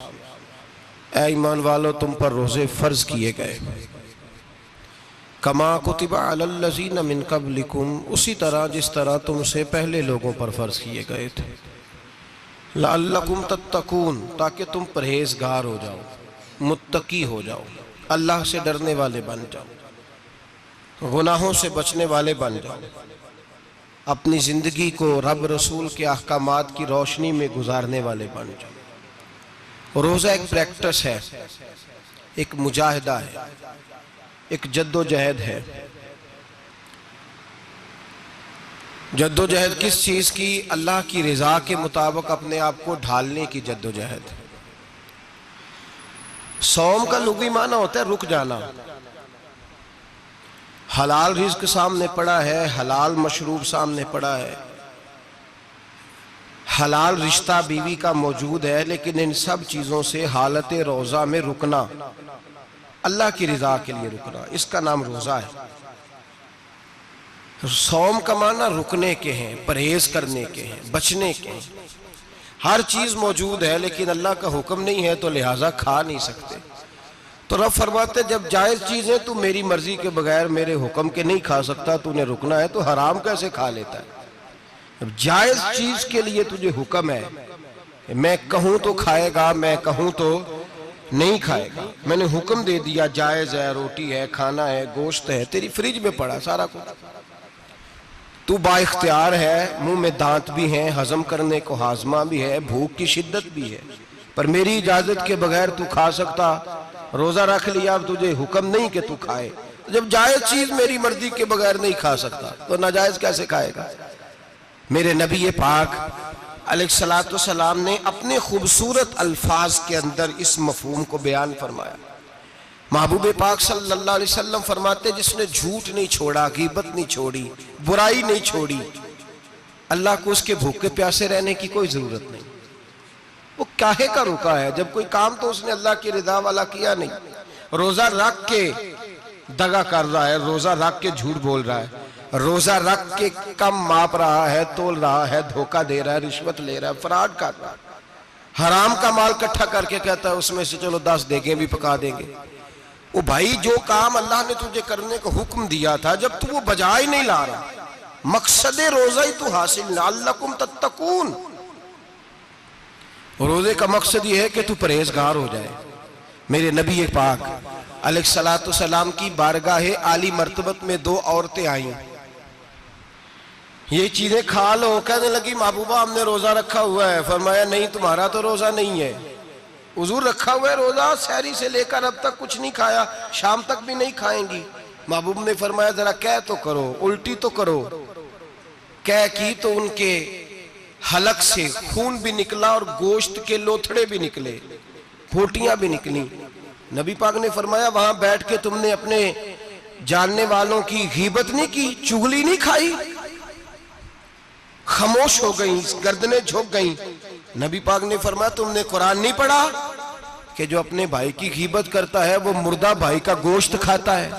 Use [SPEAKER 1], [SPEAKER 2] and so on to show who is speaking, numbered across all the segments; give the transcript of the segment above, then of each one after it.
[SPEAKER 1] ऐ ईमान वालो तुम पर रोज़े फ़र्ज़ किए गए कमा कुतिबा अलल्लज़ीना मिन क़ब्लिकुम, उसी तरह जिस तरह तुमसे पहले लोगों पर फ़र्ज़ किए गए थे। लअल्लकुम तत्तकून, ताकि तुम परहेज़गार हो जाओ, मुत्तकी हो जाओ, अल्लाह से डरने वाले बन जाओ, गुनाहों से बचने वाले बन जाओ, अपनी ज़िंदगी को रब रसूल के अहकामात की रोशनी में गुजारने वाले बन जाओ। रोज़ा एक प्रैक्टिस है, एक मुजाहिदा है, एक जद्दोजहद है। जद्दोजहद किस चीज़ की? अल्लाह की रज़ा के मुताबिक अपने आप को ढालने की जद्दोजहद। सौम का लुग़वी माना होता है रुक जाना। हलाल रिज़्क सामने पड़ा है, हलाल मशरूब सामने पड़ा है, हलाल रिश्ता बीवी का मौजूद है, लेकिन इन सब चीज़ों से हालत रोज़ा में रुकना, अल्लाह की रज़ा के लिए रुकना, इसका नाम रोज़ा है। सौम का माना रुकने के हैं, परहेज करने के हैं, बचने के हैं। हर चीज़ मौजूद है लेकिन अल्लाह का हुक्म नहीं है तो लिहाजा खा नहीं सकते। तो रब फरमाते जब जायज़ चीज़ें तू मेरी मर्जी के बगैर मेरे हुक्म के नहीं खा सकता, तूने रुकना है, तो हराम कैसे खा लेता है? अब जायज़ चीज़ के लिए तुझे हुक्म है, मैं कहूँ तो खाएगा, मैं कहूँ तो नहीं खाएगा। मैंने हुक्म दे दिया, जायज़ है, रोटी है, खाना है, गोश्त है, तेरी फ्रिज में पड़ा सारा कुछ, तू बाइख्तियार है, मुंह में दांत भी हैं, हजम करने को हाजमा भी है, भूख की शिद्दत भी है, पर मेरी इजाजत के बगैर तू खा सकता? रोजा रख लिया, अब तुझे हुक्म नहीं कि तू खाए। जब जायज़ चीज मेरी मर्जी के बगैर नहीं खा सकता तो नाजायज कैसे खाएगा? मेरे नबी पाक अलैहिस्सलाम ने अपने खूबसूरत अल्फाज के अंदर इस मफहूम को बयान फरमाया। महबूब पाक सल्लल्लाहु अलैहि वसल्लम फरमाते जिसने झूठ नहीं छोड़ा, गीबत नहीं छोड़ी, बुराई नहीं छोड़ी, अल्लाह को उसके भूखे प्यासे रहने की कोई जरूरत नहीं। वो काहे का रुका है? जब कोई काम तो उसने अल्लाह की रिदा वाला किया नहीं। रोजा रख के दगा कर रहा है, रोजा रख के झूठ बोल रहा है, रोजा रख के कम माप रहा है, तोल रहा है, धोखा दे रहा है, रिश्वत ले रहा है, फ्रॉड कर रहा है, हराम का माल इकट्ठा करके कहता है उसमें से चलो 10 देंगे भी पका देंगे। वो भाई जो काम अल्लाह ने तुझे करने का हुक्म दिया था, जब तू वो बजा ही नहीं ला रहा, मकसद रोजा ही तू हासिल ना, लअल्लकुम तत्तकून। रोजे का मकसद ये है कि तू परहेजगार हो जाए। मेरे नबी पाक अलैहिस्सलाम की बारगाह आली मर्तबत में 2 औरतें आई, ये चीजें खा लो। कहने लगी महबूबा हमने रोजा रखा हुआ है। फरमाया नहीं, तुम्हारा तो रोजा नहीं है, हुजूर रखा हुआ है रोजा, सहरी से लेकर अब तक कुछ नहीं खाया, शाम तक भी नहीं खाएंगी। महबूब ने फरमाया जरा कह तो करो, उल्टी तो करो। कह की तो उनके हलक से खून भी निकला और गोश्त के लोथड़े भी निकले, फोटियां भी निकली। नबी पाक ने फरमाया वहां बैठ के तुमने अपने जानने वालों की गीबत नहीं की, चुगली नहीं खाई? खामोश हो गई, गर्दनें झुक गई। नबी पाक ने फरमाया तुमने कुरान नहीं पढ़ा कि जो अपने भाई की गीबत करता है वो मुर्दा भाई का गोश्त खाता है?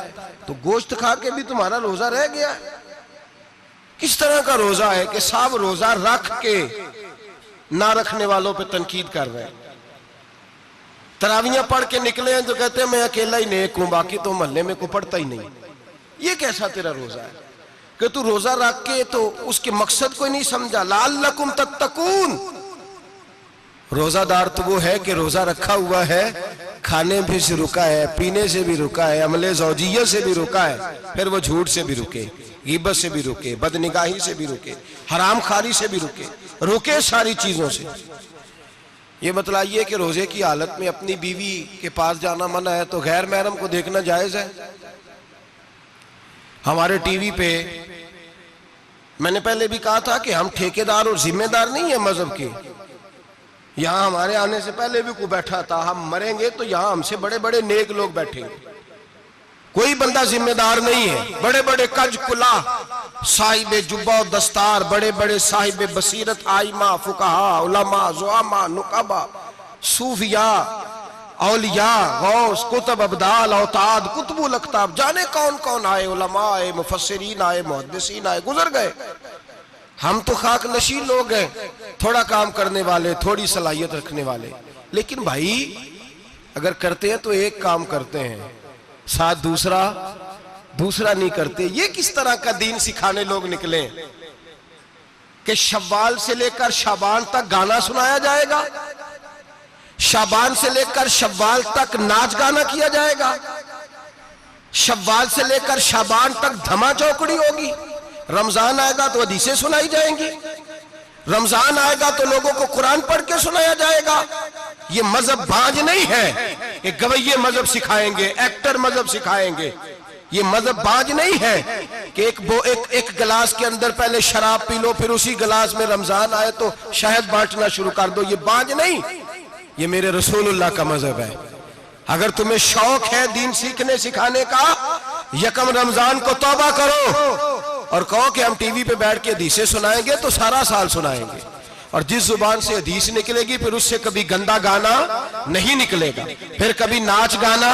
[SPEAKER 1] तो गोश्त खा के भी तुम्हारा रोजा रह गया। किस तरह का रोजा है कि सब रोजा रख के ना रखने वालों पे तनकीद कर रहे हैं। तरावियां पढ़ के निकले हैं तो कहते हैं मैं अकेला ही नेक हूं, बाकी तो मोहल्ले में को पढ़ता ही नहीं। ये कैसा तेरा रोजा है कि तू रोजा रख के तो उसके मकसद को नहीं समझा? लअल्लकुम तत्तकून। रोजादार तो वो है कि रोजा रखा हुआ है, खाने भी से रुका है, पीने से भी रुका है, अमले ज़ौजिय्या से भी रुका है, फिर वो झूठ से भी रुके, गीबत से भी रुके, बदनिगाही से भी रुके, हराम खारी से भी रुके सारी चीजों से। ये बतलाइए कि रोजे की हालत में अपनी बीवी के पास जाना मना है तो गैर महरम को देखना जायज है? हमारे टीवी पे मैंने पहले भी कहा था कि हम ठेकेदार और जिम्मेदार नहीं है मजहब के। यहाँ हमारे आने से पहले भी कोई बैठा था, हम मरेंगे तो यहाँ हमसे बड़े बड़े नेक लोग बैठेंगे, कोई बंदा जिम्मेदार नहीं है। बड़े बड़े कज कुला साहिब जुब्बा दस्तार, बड़े बड़े साहिब बसीरत, आइमा, फुकहा, उलमा, ज़ुआमा, नुकाबा, सूफिया, औलिया, गौस, कुतुब, अब्दाल, औताद, कुतुबुल अख्ताब, जाने कौन कौन आए, उलमा आए, मुफस्सिरीन आए, मुहद्दिसीन आए, गुजर गए। हम तो खाक नशीन लोग हैं, थोड़ा काम करने वाले, थोड़ी सलाहियत रखने वाले। लेकिन भाई अगर करते हैं तो एक काम करते हैं, साथ दूसरा नहीं करते। ये किस तरह का दीन सिखाने लोग निकले कि शव्वाल से लेकर शाबान तक गाना सुनाया जाएगा, शाबान से लेकर शव्वाल तक नाच गाना किया जाएगा, शव्वाल से लेकर शाबान तक धमा चौकड़ी होगी, रमजान आएगा तो हदीसें सुनाई जाएंगी, रमजान आएगा तो लोगों को कुरान पढ़ के सुनाया जाएगा। ये मजहब बाज नहीं है, एक गवैये मजहब सिखाएंगे, एक्टर मजहब सिखाएंगे। ये मजहब बाज नहीं है कि एक गिलास के अंदर पहले शराब पी लो, फिर उसी गिलास में रमजान आए तो शहद बांटना शुरू कर दो। ये बाज नहीं, ये मेरे रसूलुल्लाह का मजहब है। अगर तुम्हें शौक है दीन सीखने सिखाने का, यकम रमजान को तौबा करो और कहो कि हम टीवी पे बैठ के हदीसें सुनाएंगे तो सारा साल सुनाएंगे, और जिस जुबान से हदीस निकलेगी फिर उससे कभी गंदा गाना नहीं निकलेगा, फिर कभी नाच गाना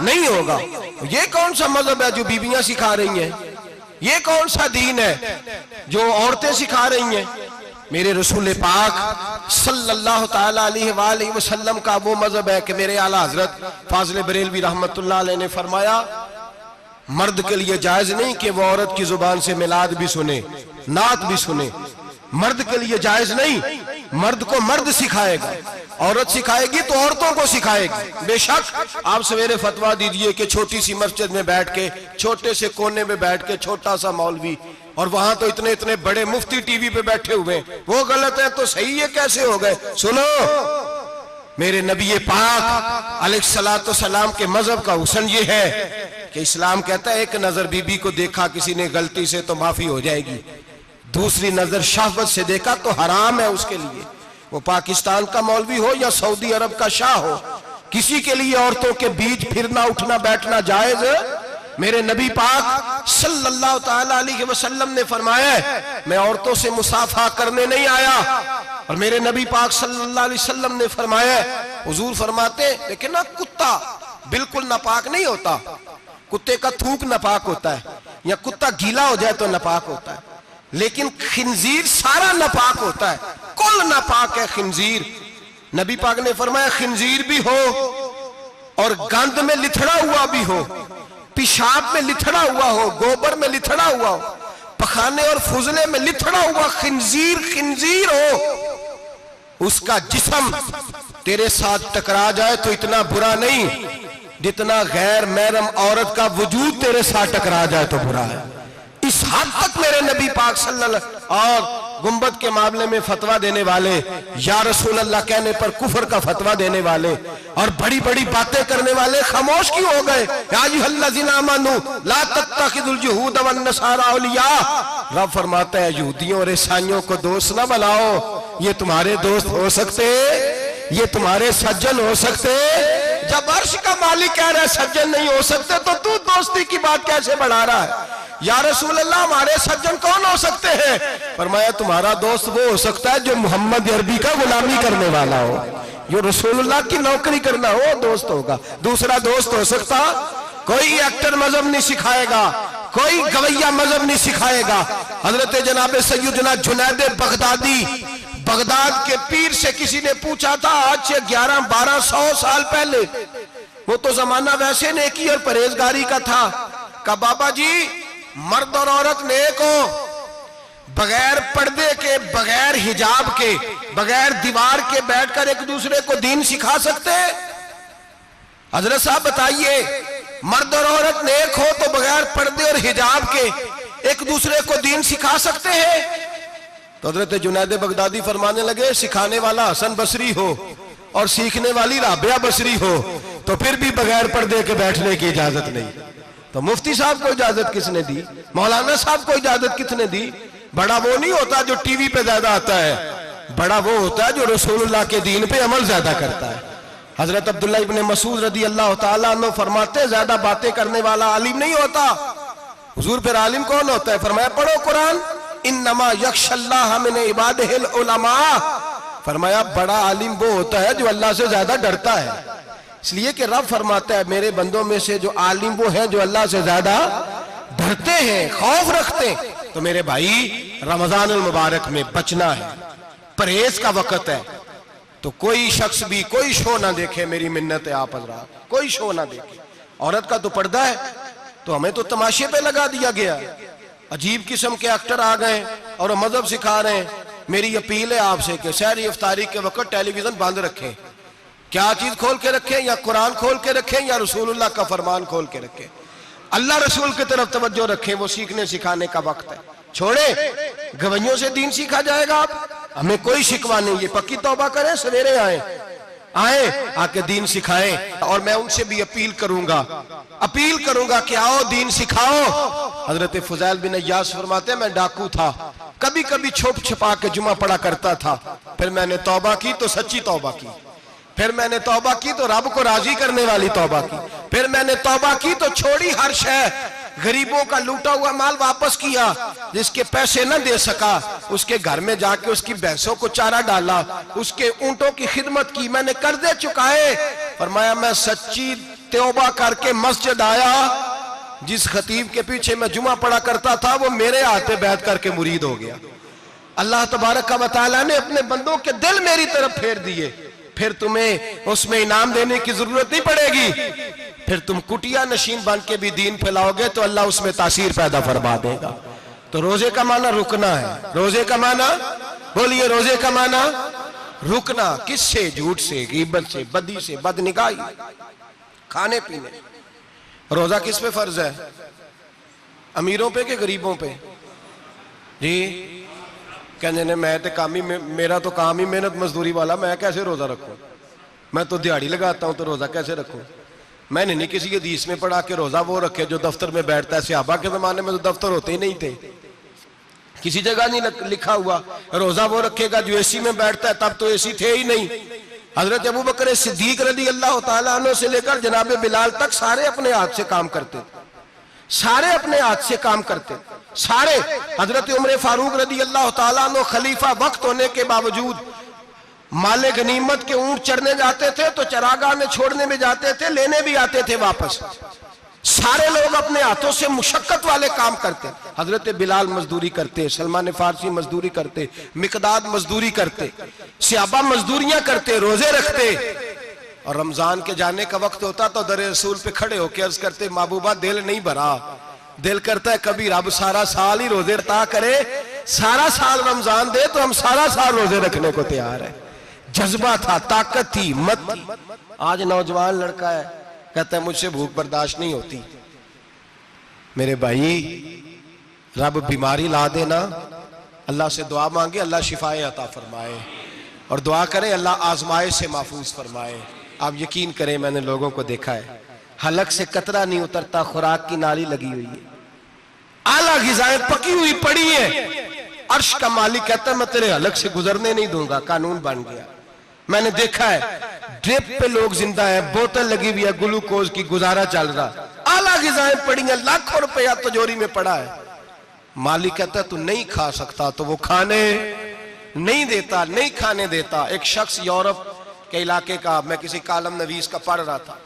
[SPEAKER 1] नहीं होगा। ये कौन सा मजहब है जो बीबियां सिखा रही हैं? ये कौन सा दीन है जो औरतें सिखा रही हैं? मेरे रसूल पाक सल्लल्लाहु ताला अलैहि वसल्लम का वो मजहब है कि मेरे आला हजरत फाजिल बरेलवी रहमतुल्लाह अलैह ने फरमाया, मर्द के लिए जायज नहीं कि वो औरत की जुबान से मिलाद भी सुने, नात भी सुने। मर्द के लिए जायज नहीं, मर्द को मर्द सिखाएगा, औरत सिखाएगी तो औरतों को सिखाएगी। बेशक आप सवेरे फतवा दीजिए कि छोटी सी मस्जिद में बैठ के, छोटे से कोने में बैठ के छोटा सा मौलवी, और वहां तो इतने इतने बड़े मुफ्ती टीवी पे बैठे हुए, वो गलत है तो सही है कैसे हो गए? सुनो, मेरे नबी पाक अलैहिस्सलातु सलाम के मजहब का हुस्न ये है कि इस्लाम कहता है एक नजर बीबी को देखा किसी ने गलती से तो माफी हो जाएगी, दूसरी नजर शहवत से देखा तो हराम है उसके लिए। वो पाकिस्तान का मौलवी हो या सऊदी अरब का शाह हो, किसी के लिए औरतों के बीच फिरना उठना बैठना जायज है? मेरे नबी पाक सल्लल्लाहु ताला अलैहि वसल्लम ने फरमाया मैं औरतों से मुसाफा करने नहीं आया, और मेरे नबी पाक सल्लल्लाहु अलैहि वसल्लम ने फरमाया, हुजूर फरमाते लेकिन ना कुत्ता बिल्कुल नापाक नहीं होता, कुत्ते का थूक नापाक होता है, या कुत्ता गीला हो जाए तो नापाक होता है, लेकिन खिंजीर सारा नापाक होता है, कुल नापाक है खिंजीर। नबी पाक ने फरमाया खिंजीर भी हो और गंद में लिथड़ा हुआ भी हो, पेशाब में लिथड़ा हुआ हो, गोबर में लिथड़ा हुआ हो, पखाने और फुजले में लिथड़ा हुआ खिंजीर हो, उसका जिस्म तेरे साथ टकरा जाए तो इतना बुरा नहीं जितना गैर महरम औरत का वजूद तेरे साथ टकरा जाए तो बुरा है। इस हद तक मेरे नबी पाक सल्लल्लाहु और गुंबद के मामले में फतवा देने वाले, या रसूल अल्लाह कहने पर कुफर का फतवा देने वाले और बड़ी बड़ी बातें करने वाले खामोश क्यों हो गए? ला तत्तखिदुल यहूद वन नसारा औलिया। रब फरमाता है यहूदियों और ईसाइयों को दोस्त ना बनाओ, ये तुम्हारे दोस्त हो सकते, ये तुम्हारे सज्जन हो सकते। जब अर्श का मालिक कह रहा है सज्जन नहीं हो सकते तो तू दोस्ती की बात कैसे बढ़ा रहा है? या रसूल अल्लाह हमारे सज्जन कौन हो सकते हैं? फरमाया तुम्हारा दोस्त वो हो सकता है जो मोहम्मद अरबी का गुलामी करने वाला हो, जो रसूलुल्लाह की नौकरी करना हो दोस्त होगा। दूसरा दोस्त हो सकता? कोई एक्टर मजहब नहीं सिखाएगा, कोई गवैया मजहब नहीं सिखाएगा। हजरत जनाब सैयदना जुनैद बगदादी, बगदाद के पीर से किसी ने पूछा था आज से 1100-1200 साल पहले, वो तो जमाना वैसे नेकी और परहेजगारी का था, का बाबा जी मर्द और औरत नेक हो, बगैर पर्दे के, बगैर हिजाब के, बगैर दीवार के बैठकर एक दूसरे को दीन सिखा सकते हैं? हजरत साहब बताइए, मर्द और औरत नेक हो तो बगैर पर्दे और हिजाब के एक दूसरे को दीन सिखा सकते हैं? तो हजरत जुनैद बगदादी फरमाने लगे सिखाने वाला हसन बसरी हो और सीखने वाली राबिया बसरी हो तो फिर भी बगैर पर्दे के बैठने की इजाजत नहीं। तो मुफ्ती साहब को इजाजत किसने दी? मौलाना साहब को इजाजत किसने दी? बड़ा वो नहीं होता जो टीवी पे ज्यादा आता है, बड़ा वो होता है जो रसूलुल्लाह के दीन पे अमल ज्यादा करता है। हजरत अब्दुल्लाह इब्ने मसूद रदी अल्लाह ताला अन्हु फरमाते ज्यादा बातें करने वाला आलिम नहीं होता। हुजूर फिर आलिम कौन होता है? फरमाया पढ़ो कुरान, इन्नमा यख्शल्लाह मिन इबादिहिल उलमा। फरमाया बड़ा आलिम वो होता है जो अल्लाह से ज्यादा डरता है, इसलिए कि रब फरमाता है मेरे बंदों में से जो आलिम वो हैं जो अल्लाह से ज्यादा डरते हैं, खौफ रखते हैं। तो मेरे भाई रमजान मुबारक में बचना है, परहेज का वक्त है, तो कोई शख्स भी कोई शो ना देखे, मेरी मिन्नत है आप हजरात, कोई शो ना देखे। औरत का तो पर्दा है, तो हमें तो तमाशे पे लगा दिया गया। अजीब किस्म के एक्टर आ गए और मजहब सिखा रहे हैं। मेरी अपील है आपसे कि सहरी इफ्तारी के वक्त टेलीविजन बंद रखें। क्या चीज खोल के रखें? या कुरान खोल के रखें या रसूलुल्लाह का फरमान खोल के रखें। अल्लाह रसूल की तरफ तवज्जो रखें, वो सीखने सिखाने का वक्त है। छोड़े गवैयों से दीन सीखा जाएगा। आप हमें कोई शिकवा नहीं, ये पक्की तौबा करें, सवेरे आए आके दीन सिखाएं। और मैं उनसे भी अपील करूंगा कि आओ दीन सिखाओ। हजरत फुजैल बिन अय्यास फरमाते हैं, मैं डाकू था, कभी कभी छुप छुपा के जुमा पढ़ा करता था, फिर मैंने तौबा की तो सच्ची तौबा की, फिर मैंने तौबा की तो रब को राजी करने वाली तौबा की, फिर मैंने तौबा की तो छोड़ी हर शय, गरीबों का लूटा हुआ माल वापस किया, जिसके पैसे न दे सका उसके घर में जाके उसकी भैंसों को चारा डाला, उसके ऊंटों की खिदमत की, मैंने कर्जे चुकाए। फरमाया मैं सच्ची तौबा करके मस्जिद आया, जिस खतीब के पीछे मैं जुमा पढ़ा करता था वो मेरे हाथ पे बैठ करके मुरीद हो गया। अल्लाह तबारक व तआला ने अपने बंदों के दिल मेरी तरफ फेर दिए, फिर तुम्हें उसमें इनाम देने की जरूरत नहीं पड़ेगी। फिर तुम कुटिया नशीन बन के भी दीन फैलाओगे तो अल्लाह उसमें तासीर पैदा फरमा देगा। तो रोजे का माना रुकना है। रोजे का माना बोलिए, रोजे का माना रुकना। किससे? झूठ से, गीबत से, बदी से, बदनिगाही, खाने पीने। रोजा किस पे फर्ज है? अमीरों पे कि गरीबों पे? जी कहने ने मैं तो काम ही मेरा तो काम ही मेहनत मजदूरी वाला, मैं कैसे रोजा रखूं? मैं तो दिहाड़ी लगाता हूं तो रोजा कैसे रखूं? मैंने नहीं किसी हदीस में पढ़ा कि रोजा वो रखे जो दफ्तर में बैठता है। सहाबा के जमाने में तो दफ्तर होते ही नहीं थे, किसी जगह नहीं लिखा हुआ रोजा वो रखेगा जो एसी में बैठता है, तब तो एसी थे ही नहीं। हजरत अबू बकर सिद्दीक रज़ी अल्लाह तआला अन्हु से लेकर जनाब बिलाल तक सारे अपने हाथ से काम करते, सारे अपने हाथ से काम करते, सारे। हजरत उमर फारूक रज़ी अल्लाह तआला अन्हु खलीफा वक्त होने के बावजूद माले गनीमत के ऊंट चरने जाते थे तो चरागाह में छोड़ने में जाते थे, लेने भी आते थे वापस। सारे लोग अपने हाथों से मुशक्कत वाले काम करते। हजरत बिलाल मजदूरी करते, सलमान फारसी मजदूरी करते, मिकदाद मजदूरी करते, सहाबा मजदूरियां करते, रोजे रखते। और रमजान के जाने का वक्त होता तो दर रसूल पे खड़े होकर अर्ज करते, महबूबा दिल नहीं भरा, दिल करता है कभी रब सारा साल ही रोजे अता करे, सारा साल रमजान दे तो हम सारा साल रोजे रखने को तैयार है। जज्बा था, ताकत थी, हिम्मत थी। आज नौजवान लड़का है, कहता है मुझसे भूख बर्दाश्त नहीं होती। मेरे भाई रब बीमारी ला देना, अल्लाह से दुआ मांगे, अल्लाह शिफाए अता फरमाए, और दुआ करें अल्लाह आजमाए से महफूज फरमाए। आप यकीन करें, मैंने लोगों को देखा है, हलक से कतरा नहीं उतरता, खुराक की नाली लगी हुई है, आला ग़िज़ाएं पकी हुई पड़ी है। अर्श का मालिक कहता है मैं तेरे हलक से गुजरने नहीं दूंगा, कानून बन गया। मैंने देखा है ड्रिप पे लोग जिंदा है, बोतल लगी हुई है ग्लूकोज की, गुजारा चल रहा, आला ग़िज़ाएं पड़ी है, लाखों रुपया तिजोरी में पड़ा है। मालिक कहता है तू नहीं खा सकता, तो वो खाने नहीं देता, नहीं खाने देता। एक शख्स यूरोप के इलाके का, मैं किसी कालम नवीस का पढ़ रहा था,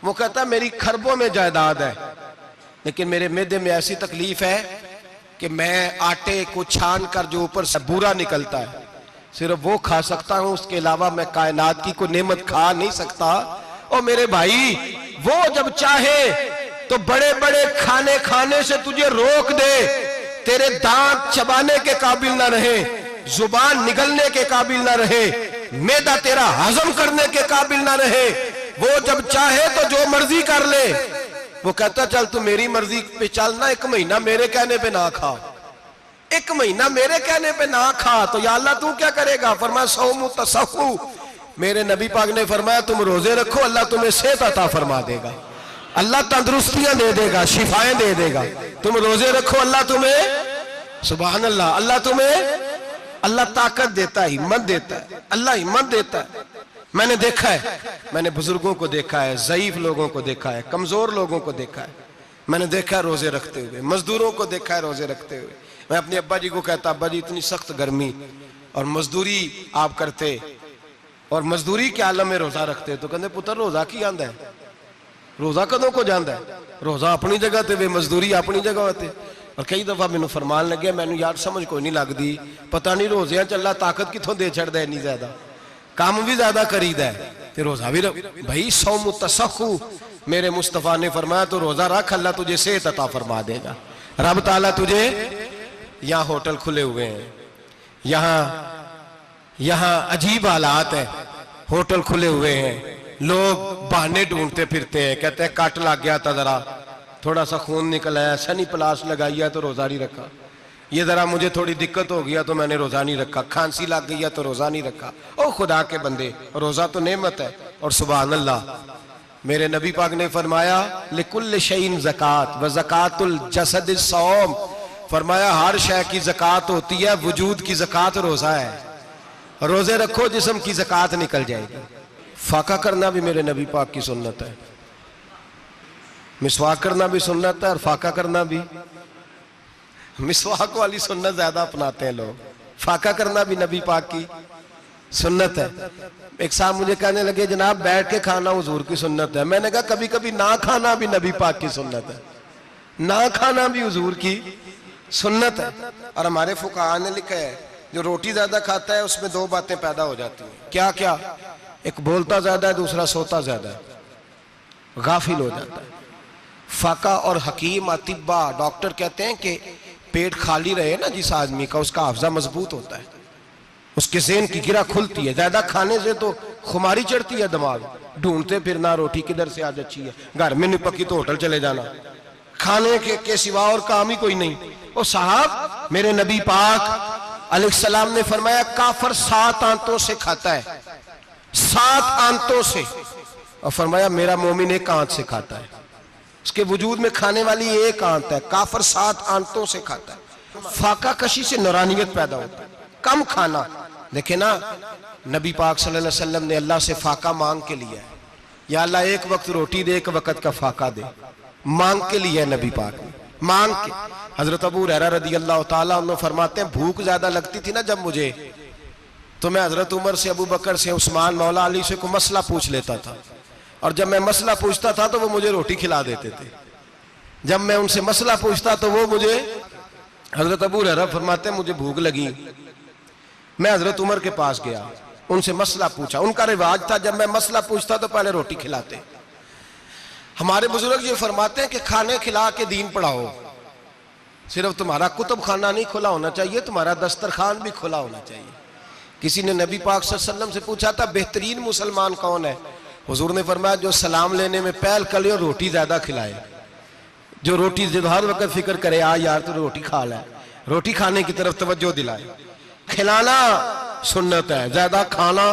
[SPEAKER 1] वो कहता है मेरी खरबों में जायदाद है, लेकिन मेरे मैदे में ऐसी तकलीफ है कि मैं आटे को छान कर जो ऊपर से बूरा निकलता है सिर्फ वो खा सकता हूं, उसके अलावा मैं कायनात की कोई नेमत खा नहीं सकता। और मेरे भाई वो जब चाहे तो बड़े बड़े खाने खाने से तुझे रोक दे, तेरे दांत चबाने के काबिल ना रहे, जुबान निगलने के काबिल ना रहे, मैदा तेरा हजम करने के काबिल ना रहे, वो जब चाहे तो जो मर्जी कर ले। वो कहता चल तू मेरी मर्जी पे चल ना, एक महीना मेरे कहने पे ना खा, एक महीना मेरे कहने पे ना खा, तो या अल्लाह तू क्या करेगा? फरमाया सौमु तसहु, मेरे नबी पाक ने फरमाया तुम रोजे रखो, अल्लाह तुम्हें सेहत अता फरमा देगा, अल्लाह तंदुरुस्तियां दे देगा, शिफाएं दे देगा। तुम रोजे रखो, अल्लाह तुम्हें, सुभान अल्लाह, अल्लाह तुम्हें, अल्लाह ताकत देता है, हिम्मत देता है, अल्लाह हिम्मत देता है। मैंने देखा है, मैंने बुजुर्गों को देखा है, ज़ईफ लोगों को देखा है, कमजोर लोगों को देखा है, मैंने देखा है रोजे रखते हुए, मजदूरों को देखा है रोजे रखते हुए। मैं अपने अब्बा जी को कहता, अब्बा जी इतनी सख्त गर्मी और मजदूरी आप करते और मजदूरी के आलम में रोजा रखते, तो कहते पुत्र रोजा की आंदा है, रोजा कदों को जाता है, रोजा अपनी जगह ते वे मजदूरी अपनी जगह होते। और कई दफा मैनू फरमान लगे, मैनू यार समझ कोई नहीं लगती, पता नहीं रोजिया चला ताकत कितों दे छड़दा इन्नी ज्यादा, काम भी ज्यादा करीदा है तो रोजा भी भाई सौम तसखु मेरे मुस्तफा ने फरमाया तो रोजा रख, अल्लाह तुझे सेहत अता फरमा देगा। रब ताला तुझे, यहाँ होटल खुले हुए हैं, यहाँ अजीब हालात है, होटल खुले हुए हैं, लोग बहाने ढूंढते फिरते हैं, कहते हैं कट लग गया था, जरा थोड़ा सा खून निकल आया, सनी प्लास लगाई है तो रोजा नहीं रखा, ये जरा मुझे थोड़ी दिक्कत हो गया तो मैंने रोजा नहीं रखा, खांसी लग गई है तो रोजा नहीं रखा। ओ खुदा के बंदे, रोजा तो नेमत है। और सुभान अल्लाह, मेरे नबी पाक ने फरमाया लिकुल्ल शैइन ज़कात व ज़कातुल जसद सौम, फरमाया हर शय की ज़कात होती है, वजूद की ज़कात रोजा है। रोजे रखो जिस्म की ज़कात निकल जाएगी। फाका करना भी मेरे नबी पाक की सुन्नत है, मिसवाक करना भी सुन्नत है और फाका करना भी। मिसवाक वाली सुन्नत ज्यादा अपनाते हैं लोग, फाका करना भी नबी पाक की सुन्नत है। एक साहब मुझे कहने लगे जनाब बैठ के खाना हुजूर की सुन्नत है। मैंने कहा कभी कभी ना खाना भी नबी पाक की सुन्नत है, ना खाना भी हुजूर की सुन्नत है। और हमारे फुकाहा ने लिखा है जो रोटी ज्यादा खाता है उसमें दो बातें पैदा हो जाती हैं। क्या क्या? एक बोलता ज्यादा है, दूसरा सोता ज्यादा है, गाफिल हो जाता है। फाका और हकीम अतिब्बा डॉक्टर कहते हैं कि पेट खाली रहे ना जिस आदमी का, उसका हाफजा मजबूत होता है, उसके ज़हन की गिरा खुलती है। ज्यादा खाने से तो खुमारी चढ़ती है, दिमाग ढूंढते फिरना रोटी किधर से आज अच्छी है, घर में नहीं पकी तो होटल चले जाना, खाने के सिवा और काम ही कोई नहीं। ओ साहब, मेरे नबी पाक अलैहिस्सलाम ने फरमाया काफर 7 आंतों से खाता है, 7 आंतों से, और फरमाया मेरा मोमिन 1 आंत से खाता है। उसके वजूद में खाने वाली 1 आंत है, काफर 7 आंतों से खाता है। फाका कशी से नूरानियत पैदा होता है, कम खाना। देखे ना, नबी पाक सल्लल्लाहु अलैहि वसल्लम ने अल्लाह से फाका मांग के लिया है, या अल्लाह 1 वक्त रोटी दे, 1 वक्त का फाका दे, मांग के लिया है नबी पाक ने, मांग के। हजरत अबू हुरैरा रदी अल्लाह ताला अन्हु फरमाते हैं भूख ज्यादा लगती थी ना जब मुझे, तो मैं हजरत उमर से, अबू बकर से, उस्मान, मौला अली से को मसला पूछ लेता था, और जब मैं मसला पूछता था तो वो मुझे रोटी खिला देते थे। जब मैं उनसे मसला पूछता तो वो मुझे, हजरत अबू हुरैरा फरमाते हैं मुझे भूख लगी, मैं हजरत उमर के पास गया, उनसे मसला पूछा। उनका रिवाज था जब मैं मसला पूछता तो पहले रोटी खिलाते। हमारे बुजुर्ग ये फरमाते हैं कि खाने खिला के दीन पढ़ाओ। सिर्फ तुम्हारा कुतुब खाना नहीं खुला होना चाहिए, तुम्हारा दस्तरखान भी खुला होना चाहिए। किसी ने नबी पाक सल्लल्लाहु अलैहि वसल्लम से पूछा था बेहतरीन मुसलमान कौन है? हुजूर ने फरमाया जो सलाम लेने में पहल करे और रोटी ज्यादा खिलाए, जो रोटी हर वक्त फिक्र करे आ यार तू रोटी खा ले, रोटी खाने की तरफ तवज्जो दिलाए। खिलाना सुन्नत है, ज्यादा खाना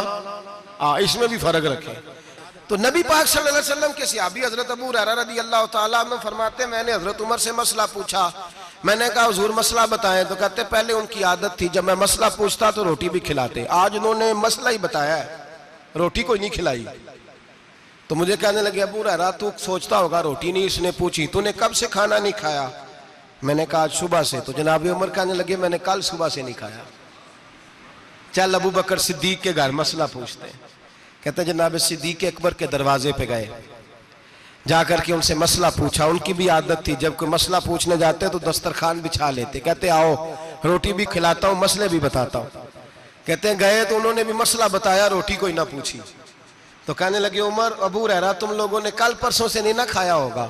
[SPEAKER 1] इसमें भी फर्क रखे। तो नबी पाक सल्लल्लाहु अलैहि वसल्लम के सहाबी हजरत अबू हुरैरा रदी अल्लाह ताला अन्हु फरमाते मैंने हजरत उमर से मसला पूछा। मैंने कहा हुजूर मसला बताएं, तो कहते पहले उनकी आदत थी जब मैं मसला पूछता तो रोटी भी खिलाते, आज उन्होंने मसला ही बताया है, रोटी कोई नहीं खिलाई। तो मुझे कहने लगे अबू हुरैरा तू सोचता होगा रोटी नहीं इसने पूछी, तूने कब से खाना नहीं खाया? मैंने कहा आज सुबह से। तो जनाब उमर कहने लगे मैंने कल सुबह से नहीं खाया। चल अबू बकर सिद्दीक के घर मसला पूछते हैं। कहते जनाब सिद्दीक अकबर के दरवाजे पे गए, जाकर के उनसे मसला पूछा। उनकी भी आदत थी जब कोई मसला पूछने जाते तो दस्तरखान बिछा लेते, कहते आओ रोटी भी खिलाता हूँ मसले भी बताता हूँ। कहते हैं गए तो उन्होंने भी मसला बताया, रोटी कोई ना पूछी। तो कहने लगे उमर अबू हुरैरा तुम लोगों ने कल परसों से नहीं ना खाया होगा।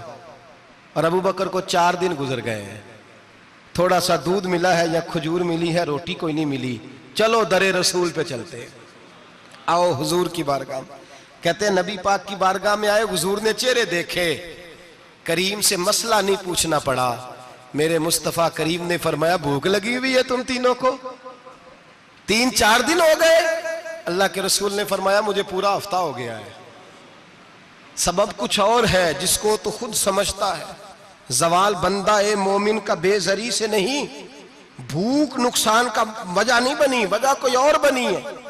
[SPEAKER 1] और अबू बकर को 4 दिन गुजर गए हैं, थोड़ा सा दूध मिला है या खजूर मिली है, रोटी कोई नहीं मिली। चलो दरे रसूल पे चलते, आओ हुजूर की बारगाह। कहते हैं नबी पाक की बारगाह में आए, हुजूर ने चेहरे देखे, करीम से मसला नहीं पूछना पड़ा। मेरे मुस्तफा करीम ने फरमाया भूख लगी हुई है तुम तीनों को, 3-4 दिन हो गए। अल्लाह के रसूल ने फरमाया मुझे पूरा हफ्ता हो गया है। सबब कुछ और है जिसको तो खुद समझता है। जवाल बंदा ए मोमिन का बेजरी से नहीं, भूख नुकसान का वजह नहीं बनी, वजह कोई और बनी है।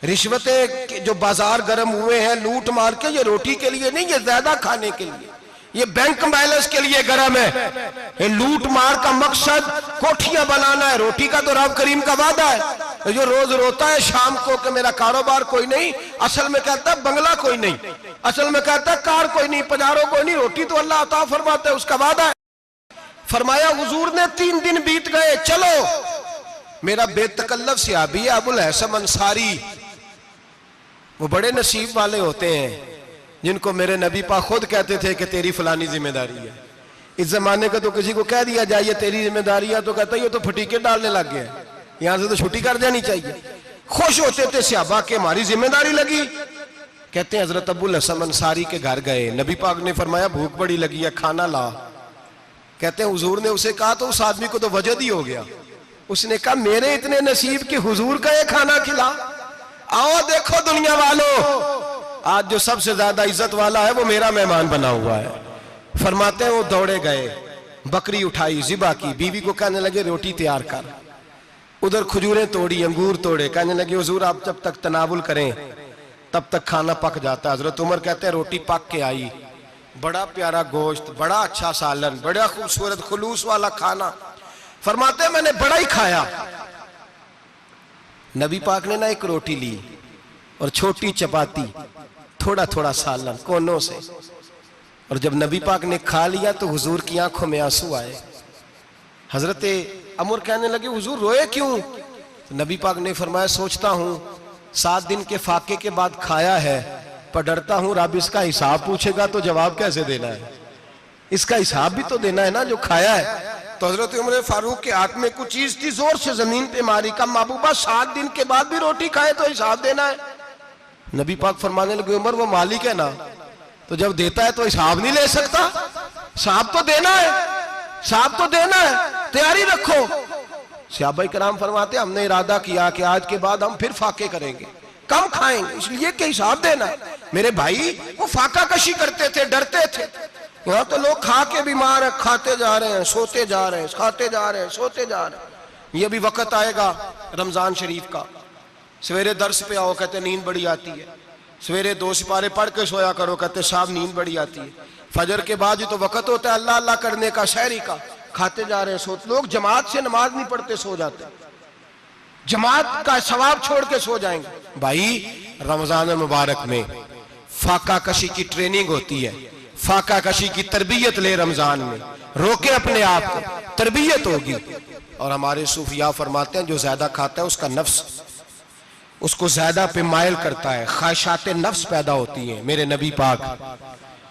[SPEAKER 1] रिश्वतें जो बाजार गर्म हुए हैं लूट मार के, ये रोटी के लिए नहीं, ये ज्यादा खाने के लिए, ये बैंक बैलेंस के लिए गर्म है। ये लूट मार का मकसद कोठियां बनाना है, रोटी का तो रब करीम का वादा है। जो रोज रोता है शाम को कि मेरा कारोबार कोई नहीं, असल में कहता है बंगला कोई नहीं, असल में कहता है कार कोई नहीं, पजारो कोई नहीं, रोटी तो अल्लाह अता फरमाता है, उसका वादा है। फरमाया हुजूर ने 3 दिन बीत गए, चलो। मेरा बेतकल्लफ सहाबी अबुल हसन अंसारी वो बड़े नसीब वाले होते हैं जिनको मेरे नबी पाक खुद कहते थे कि तेरी फलानी जिम्मेदारी है। इस जमाने का तो किसी को कह दिया जाए ये तेरी जिम्मेदारी है तो कहता है ये तो फटीके डालने लग गया है, यहां से तो छुट्टी कर जानी चाहिए। खुश होते थे सहाबा के हमारी जिम्मेदारी लगी। कहते हैं हजरत अबुल हसन अंसारी के घर गए, नबी पाक ने फरमाया भूख बड़ी लगी है खाना ला। कहते हैं हुजूर ने उसे कहा तो उस आदमी को तो वजद ही हो गया। उसने कहा मेरे इतने नसीब कि हुजूर का ये खाना खिला। आओ देखो दुनिया वालों, आज जो सबसे ज्यादा इज्जत वाला है वो मेरा मेहमान बना हुआ है। फरमाते हैं वो दौड़े गए, बकरी उठाई, जिबा की, बीवी को कहने लगे रोटी तैयार कर। उधर खजूरें तोड़ी, अंगूर तोड़े, कहने लगे हुजूर आप जब तक तनावुल करें तब तक खाना पक जाता है। हजरत उमर कहते हैं रोटी पक के आई, बड़ा प्यारा गोश्त, बड़ा अच्छा सालन, बड़ा खूबसूरत खुलूस वाला खाना। फरमाते हैं मैंने बड़ा ही खाया। नबी पाक ने ना एक रोटी ली और छोटी चपाती, थोड़ा थोड़ा सालन कोनों से, और जब नबी पाक ने खा लिया तो हुजूर की आंखों में आंसू आए। हजरत अमर कहने लगे हुजूर रोए क्यों? तो नबी पाक ने फरमाया सोचता हूं 7 दिन के फाके के बाद खाया है, पर डरता हूं रब इसका हिसाब पूछेगा तो जवाब कैसे देना है, इसका हिसाब भी तो देना है ना जो खाया है। तो हजरत उमर फारूक के हाथ में कुछ चीज थी, जोर से जमीन पे मारी, का महबूबा 7 दिन के बाद भी रोटी खाए तो हिसाब देना है। नबी पाक फरमाने लगे उमर वो मालिक है ना, तो जब देता है तो हिसाब नहीं ले सकता, हिसाब तो देना है, हिसाब तो देना है, तैयारी रखो। सहाबा किराम फरमाते हमने इरादा किया कि आज के बाद हम फिर फाके करेंगे, कम खाएंगे, इसलिए कि हिसाब देना है। मेरे भाई वो फाका कशी करते थे, डरते थे। यहाँ तो लोग खा के बीमार है, खाते जा रहे हैं, सोते जा रहे हैं, खाते जा रहे हैं, सोते जा रहे हैं। ये भी वक्त आएगा रमजान शरीफ का, सवेरे दर्स पे आओ कहते नींद बड़ी आती है, सवेरे 2 सिपारे पढ़ के सोया करो कहते साहब नींद बड़ी आती है। फजर के बाद ही तो वक्त होता है अल्लाह अल्लाह करने का, शहरी का, खाते जा रहे हैं, सोते। लोग जमात से नमाज नहीं पढ़ते, सो जाते, जमात का सवाब छोड़ के सो जाएंगे। भाई रमजान मुबारक में फाका कशी की ट्रेनिंग होती है, फाका कशी की तरबियत ले, रमजान में रोके अपने आप को, तरबियत होगी। और हमारे सूफिया फरमाते हैं जो ज्यादा खाता है उसका नफ्स उसको ज्यादा पे मायल करता है, ख्वाहिशात नफ्स पैदा होती हैं। मेरे नबी पाक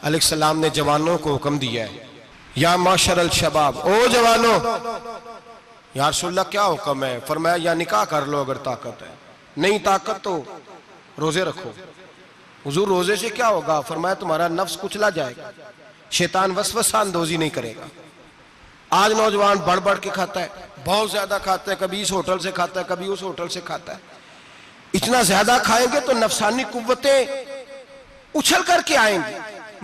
[SPEAKER 1] अलैहिस्सलाम ने जवानों को हुक्म दिया है या माशरल शबाब, ओ जवानों, या रसूलल्लाह क्या हुक्म है? फरमाया या निकाह कर लो अगर ताकत है, नहीं ताकत तो रोजे रखो। हुजूर रोजे से क्या होगा? फरमाया तुम्हारा नफ्स कुचला जाएगा, शैतान वसवसा अंदोजी नहीं करेगा। आज नौजवान बढ़ बढ़ के खाता है, बहुत ज्यादा खाता है, कभी इस होटल से खाता है, कभी उस होटल से खाता है। इतना ज्यादा खाएंगे तो नफसानी कुव्वतें उछल करके आएंगी,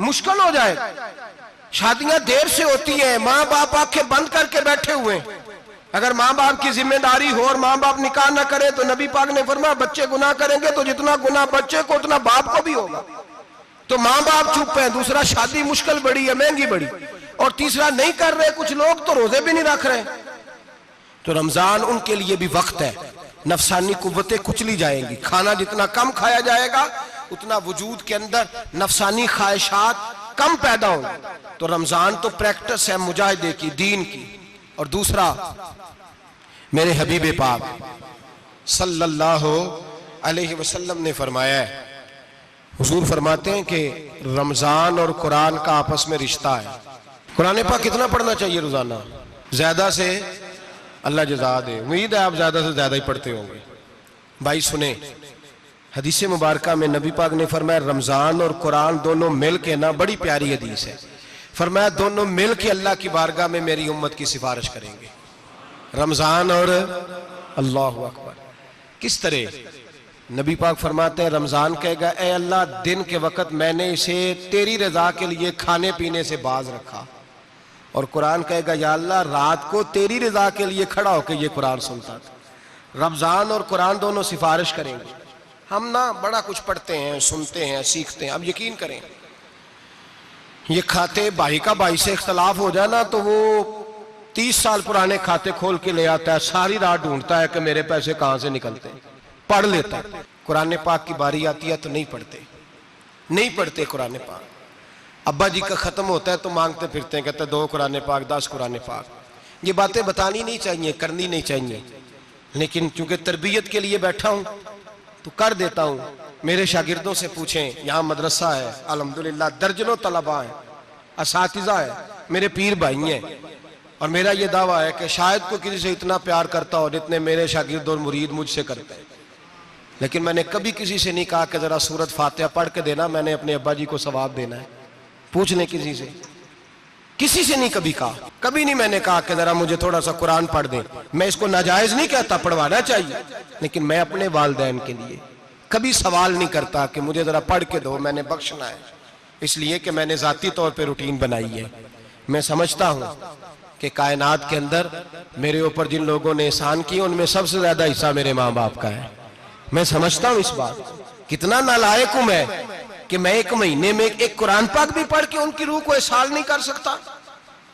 [SPEAKER 1] मुश्किल हो जाएगा। शादियां देर से होती हैं, माँ बाप आंखें बंद करके बैठे हुए हैं। अगर माँ बाप की जिम्मेदारी हो और माँ बाप निकाह ना करे तो नबी पाक ने फरमाया बच्चे गुनाह करेंगे तो जितना गुनाह बच्चे को उतना बाप को भी होगा। तो माँ बाप चुप है, दूसरा शादी मुश्किल बड़ी है, महंगी बड़ी, और तीसरा नहीं कर रहे कुछ लोग तो रोजे भी नहीं रख रहे। तो रमजान उनके लिए भी वक्त है, नफसानी कुव्वतें कुचली जाएंगी। खाना जितना कम खाया जाएगा उतना वजूद के अंदर नफसानी ख्वाहिशात कम पैदा होंगे। तो रमजान तो प्रैक्टिस है मुजाहिदे की, दीन की। और दूसरा मेरे हबीब पाक सल्लल्लाहु अलैहि वसल्लम ने फरमाया है, हुजूर फरमाते हैं कि रमजान और कुरान का आपस में रिश्ता है। कुरान पाक कितना पढ़ना चाहिए रोजाना? ज्यादा से अल्लाह जज़ा दे, उम्मीद है आप ज्यादा से ज्यादा ही पढ़ते होंगे। भाई सुने, हदीस मुबारका में नबी पाक ने फरमाया रमजान और कुरान दोनों मिल के ना, बड़ी प्यारी हदीस है, फरमाया दोनों मिल के अल्लाह की बारगाह में मेरी उम्मत की सिफारिश करेंगे। रमजान और अल्लाहु अकबर। किस तरह? नबी पाक फरमाते हैं रमजान कहेगा ए अल्लाह दिन के वक्त मैंने इसे तेरी रजा के लिए खाने पीने से बाज रखा, और कुरान कहेगा या अल्लाह रात को तेरी रजा के लिए खड़ा होकर ये कुरान सुनता था। रमजान और कुरान दोनों सिफारिश करेंगे। हम ना बड़ा कुछ पढ़ते हैं, सुनते हैं, सीखते हैं। अब यकीन करें ये खाते भाई का भाई से इख्तलाफ हो जाए ना तो वो 30 साल पुराने खाते खोल के ले आता है, सारी रात ढूंढता है कि मेरे पैसे कहां से निकलते हैं, पढ़ लेता है। कुरान पाक की बारी आती है तो नहीं पढ़ते, नहीं पढ़ते कुरान पाक। अब्बा जी का खत्म होता है तो मांगते फिरते हैं, कहते 2 कुरान पाक, 10 कुरान पाक। ये बातें बतानी नहीं चाहिए, करनी नहीं चाहिए, लेकिन चूंकि तरबियत के लिए बैठा हूं तो कर देता हूं। मेरे शागिर्दों से पूछें, यहाँ मदरसा है अल्हम्दुलिल्लाह, दर्जनों तलबा हैं, असातिज़ा है, मेरे पीर भाई हैं, और मेरा ये दावा है कि शायद कोई किसी से इतना प्यार करता हो जितने मेरे शागिर्द और मुरीद मुझसे करते हैं। लेकिन मैंने कभी किसी से नहीं कहा कि जरा सूरत फातिहा पढ़ के देना, मैंने अपने अब्बा जी को सवाब देना है। पूछ लें किसी से नहीं कभी कहा, कभी नहीं मैंने कहा कि जरा मुझे थोड़ा सा कुरान पढ़ दें। मैं इसको नाजायज नहीं कहता, पढ़वाना चाहिए, लेकिन मैं अपने वालिदैन के लिए कभी सवाल नहीं करता कि मुझे जरा पढ़ के दो, मैंने बख्शना है, इसलिए कि मैंने जाती तौर पे रूटीन बनाई है। मैं समझता हूं कि कायनात के अंदर मेरे ऊपर जिन लोगों ने एहसान किए उनमें सबसे ज्यादा हिस्सा मेरे माँ बाप का है। मैं समझता हूं इस बात, कितना नालायक हूं मैं कि मैं एक महीने में एक कुरान पाक भी पढ़ के उनकी रूह को एहसास नहीं कर सकता।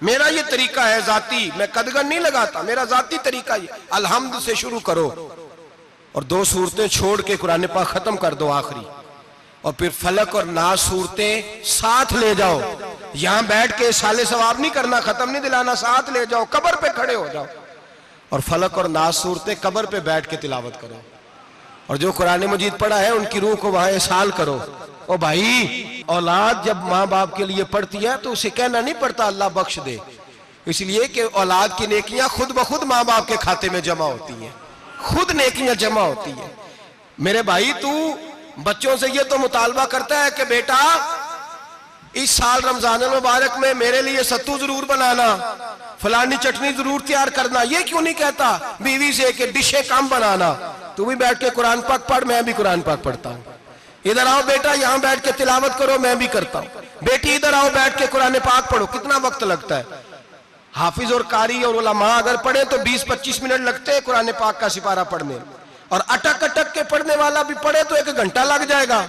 [SPEAKER 1] मेरा ये तरीका है जाती, मैं कदगन नहीं लगाता, मेरा जाती तरीका ये, अलहम्द से शुरू करो और 2 सूरतें छोड़ के कुरान पाक खत्म कर दो आखिरी, और फिर फलक और नास सूरतें साथ ले जाओ। यहां बैठ के साले सवाब नहीं करना, खत्म नहीं दिलाना, साथ ले जाओ, कब्र पे खड़े हो जाओ और फलक और नास सूरतें कब्र पे बैठ के तिलावत करो, और जो कुरान मजीद पढ़ा है उनकी रूह को वहां एहसास करो। ओ भाई, औलाद जब माँ बाप के लिए पढ़ती है तो उसे कहना नहीं पड़ता अल्लाह बख्श दे, इसलिए कि औलाद की नेकियां खुद ब खुद माँ बाप के खाते में जमा होती हैं, खुद नेकियां जमा होती हैं। मेरे भाई, तू बच्चों से ये तो मुतालबा करता है कि बेटा इस साल रमजान मुबारक में मेरे लिए सत्तू जरूर बनाना, फलानी चटनी जरूर तैयार करना, ये क्यों नहीं कहता बीवी से कि डिशे कम बनाना? तू भी बैठ के कुरान पाक पढ़, मैं भी कुरान पाक पढ़ता हूँ। इधर आओ बेटा, यहाँ बैठ के तिलावत करो, मैं भी करता हूँ। बेटी इधर आओ, बैठ के कुरान पाक पढ़ो। कितना वक्त लगता है? हाफिज और कारी और उलमा अगर पढ़े तो 20-25 मिनट लगते हैं कुरान पाक का सिपारा पढ़ने, और अटक अटक के पढ़ने वाला भी पढ़े तो 1 घंटा लग जाएगा।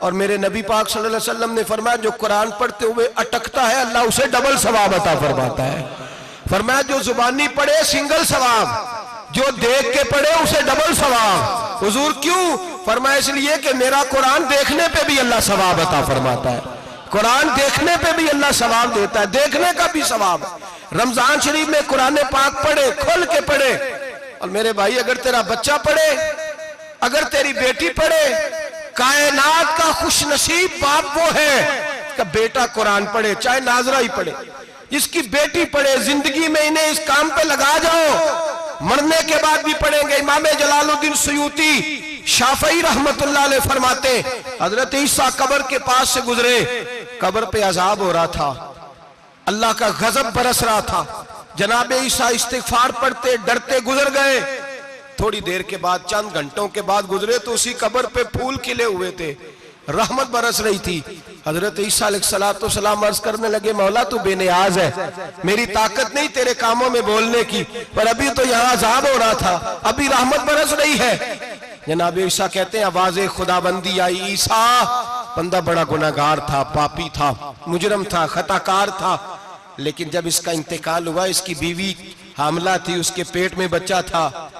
[SPEAKER 1] और मेरे नबी पाक सल्लल्लाहु अलैहि वसल्लम ने फरमाया, जो कुरान पढ़ते हुए अटकता है अल्लाह उसे डबल सवाब अता फरमाता है। फरमाया, जो जुबानी पढ़े सिंगल सवाब, जो देख के पढ़े उसे डबल सवाब। हुजूर क्यों? फरमाया, इसलिए कि मेरा कुरान देखने पे भी अल्लाह सवाब अता फरमाता है, कुरान देखने पे भी अल्लाह सवाब देता है, देखने का भी सवाब। रमजान शरीफ में कुरान पाक पढ़े, खोल के पढ़े। और मेरे भाई, अगर तेरा बच्चा पढ़े, अगर तेरी बेटी पढ़े, कायनात का खुशनसीब बाप वो है कि बेटा कुरान पढ़े, चाहे नाजरा ही पढ़े। जिसकी बेटी पढ़े, जिंदगी में इन्हें इस काम पे लगा जाओ, मरने के बाद भी पढ़ेंगे। इमाम जलालुद्दीन सुयूती शाफई रहमतुल्लाह अलैह फरमाते, हजरत ईसा कब्र के पास से गुजरे, कब्र पे अजाब हो रहा था, अल्लाह का गजब बरस रहा था। जनाब ईसा इस्तिगफार पढ़ते डरते गुजर गए। थोड़ी देर के बाद, चंद घंटों के बाद गुजरे तो उसी कब्र पे फूल खिले हुए थे, रहमत बरस रही थी। हजरत ईसा अलैहिस्सलाम अर्ज करने लगे, मौला तू बेनियाज है, मेरी ताकत नहीं तेरे कामों में बोलने की, पर अभी तो यहाँ अजाब हो रहा था, अभी रहमत बरस रही है। जनाब ईसा कहते हैं, आवाज़े खुदाबंदी आई, ईसा बंदा बड़ा गुनाहगार था, पापी था, मुजरम था, खताकार था, लेकिन जब इसका इंतकाल हुआ, इसकी बीवी हामला थी, उसके पेट में बच्चा था,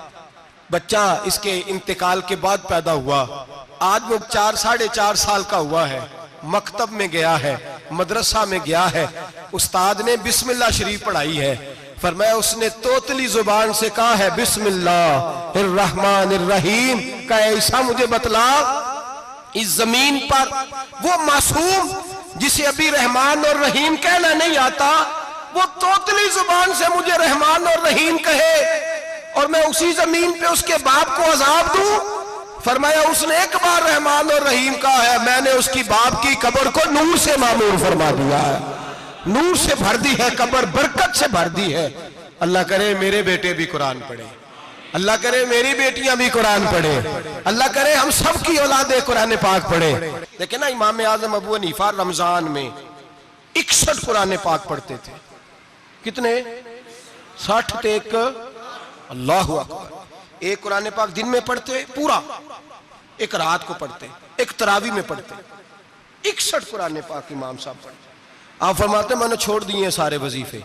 [SPEAKER 1] बच्चा इसके इंतकाल के बाद पैदा हुआ। आज वो 4-4.5 साल का हुआ है, मकतब में गया है, मदरसा में गया है, उस्ताद ने बिस्मिल्लाह शरीफ पढ़ाई है। फरमाया, उसने तोतली जुबान से कहा है बिस्मिल्लाहिर्रहमानिर्रहीम का, ऐसा मुझे बतला इस जमीन पर वो मासूम जिसे अभी रहमान और रहीम कहना नहीं आता, वो तोतली जुबान से मुझे रहमान और रहीम कहे और मैं उसी जमीन पे उसके बाप को अजाब दूं? फरमाया, उसने एक बार रहमान और रहीम कहा है, मैंने उसकी बाप की कब्र को नूर से मामूर फरमा दिया है, नूर से भर दी है कब्र, बरकत से भर दी है। अल्लाह करे मेरे बेटे भी कुरान पढ़े, अल्लाह करे मेरी बेटियां भी कुरान पढ़े, अल्लाह करे हम सब की औलादे कुरान पाक पढ़े। लेकिन ना, इमाम आजम अबू हनीफा रमजान में 61 कुरान पाक पढ़ते थे। कितने? 60 तक। अल्लाह अकबर। एक कुरान पाक दिन में पढ़ते पूरा, एक रात को पढ़ते, एक तरावी में पढ़ते। 61 कुरान पाक इमाम साहब पढ़ते। आप फरमाते, मैंने छोड़ दिए सारे वजीफे,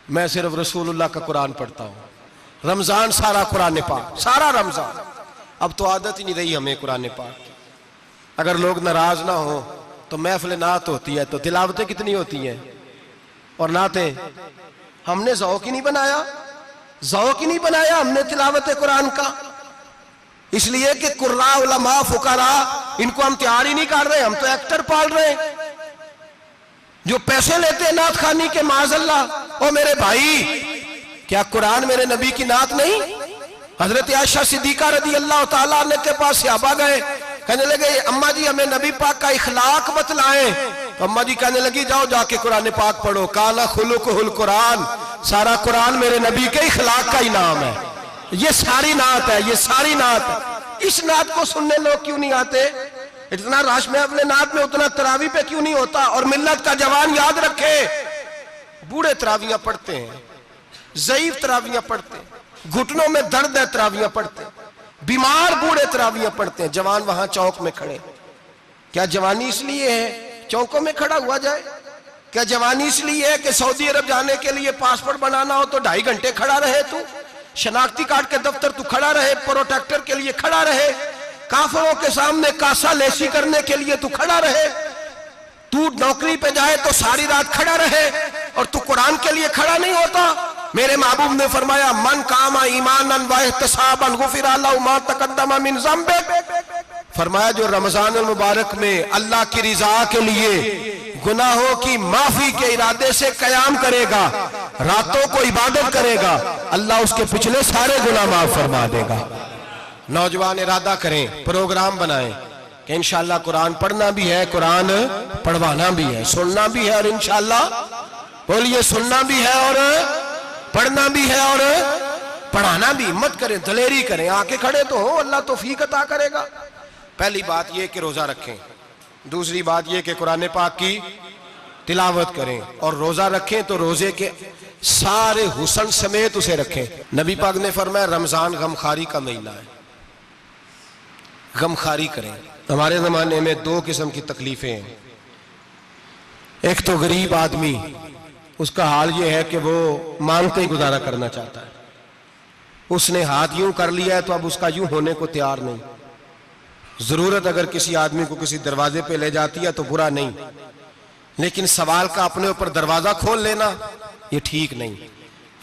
[SPEAKER 1] मैं सिर्फ रसूलुल्लाह का कुरान पढ़ता हूँ। रमजान सारा कुरान पाक, सारा रमजान। अब तो आदत ही नहीं रही हमें कुरान पाक। अगर लोग नाराज ना हो तो महफिल नात होती है, तो तिलावतें कितनी होती हैं, और नातें हमने ज़ौक़ ही नहीं बनाया, ज़ौक़ ही नहीं बनाया हमने तिलावत कुरान का। इसलिए कि कुर्रा उलमा फुकरा इनको हम तैयार ही नहीं कर रहे, हम तो एक्टर पाल रहे हैं जो पैसे लेते हैं नात खानी के माज़अल्लाह। ओ मेरे भाई, क्या कुरान मेरे नबी की नात नहीं? हजरत आयशा सिद्दीका रदी अल्लाह ताला अन्हा के पास सहाबा गए, कहने लगे अम्मा जी हमें नबी पाक का इखलाक बतलाएं। तो अम्मा जी कहने लगी जाओ जाके कुरान पाक पढ़ो, काला खुलुकुहुल कुरान, सारा कुरान मेरे नबी के इखलाक का ही नाम है। ये सारी नात है, ये सारी नात है। इस नात को सुनने लोग क्यों नहीं आते? इतना रश में अपने नात में उतना तरावी पे क्यों नहीं होता? और मिल्लत का जवान याद रखे, बूढ़े तरावियां पढ़ते हैं, ज़ईफ तरावियां पढ़ते हैं, घुटनों में दर्द है तरावियां पढ़ते हैं, बीमार बूढ़े तरावियां पढ़ते हैं, जवान वहां चौक में खड़े। क्या जवानी इसलिए है चौकों में खड़ा हुआ जाए? क्या जवानी इसलिए है कि सऊदी अरब जाने के लिए पासपोर्ट बनाना हो तो 2.5 घंटे खड़ा रहे तू, शनाख्ती कार्ड के दफ्तर तू खड़ा रहे, प्रोटेक्टर के लिए खड़ा रहे, काफिरों के सामने कासा लेसी करने के लिए तू खड़ा रहे, तू नौकरी पे जाए तो सारी रात खड़ा रहे, और तू कुरान के लिए खड़ा नहीं होता? मेरे महबूब ने फरमाया मन कामा ईमानन व इहतिसाबन गुफिरा लहु मा तक़द्दम मिन ज़ंबि। फरमाया जो रमजान मुबारक में अल्लाह की रिजा के लिए गुनाहों की माफी के इरादे से कयाम करेगा, रातों को इबादत करेगा, अल्लाह उसके पिछले सारे गुनाह माफ फरमा देगा। नौजवान इरादा करें, प्रोग्राम बनाएं कि इंशाअल्लाह कुरान पढ़ना भी है, कुरान पढ़वाना भी है, सुनना भी है, और इंशाअल्लाह बोलिए सुनना भी है और पढ़ना भी है और पढ़ाना भी। हिम्मत करें, दलेरी करें, आके खड़े तो हो, अल्लाह तौफीक अता करेगा। पहली बात यह कि रोजा रखें, दूसरी बात यह कि कुरान पाक की तिलावत करें, और रोजा रखें तो रोजे के सारे हुस्न समेत उसे रखें। नबी पाक ने फरमाया रमजान गमखारी का महीना है, गमखारी करें। हमारे जमाने में 2 किस्म की तकलीफें हैं। एक तो गरीब आदमी, उसका हाल यह है कि वो मांगते ही गुजारा करना चाहता है, उसने हाथ यूं कर लिया है तो अब उसका यूं होने को तैयार नहीं। जरूरत अगर किसी आदमी को किसी दरवाजे पे ले जाती है तो बुरा नहीं, लेकिन सवाल का अपने ऊपर दरवाजा खोल लेना ये ठीक नहीं।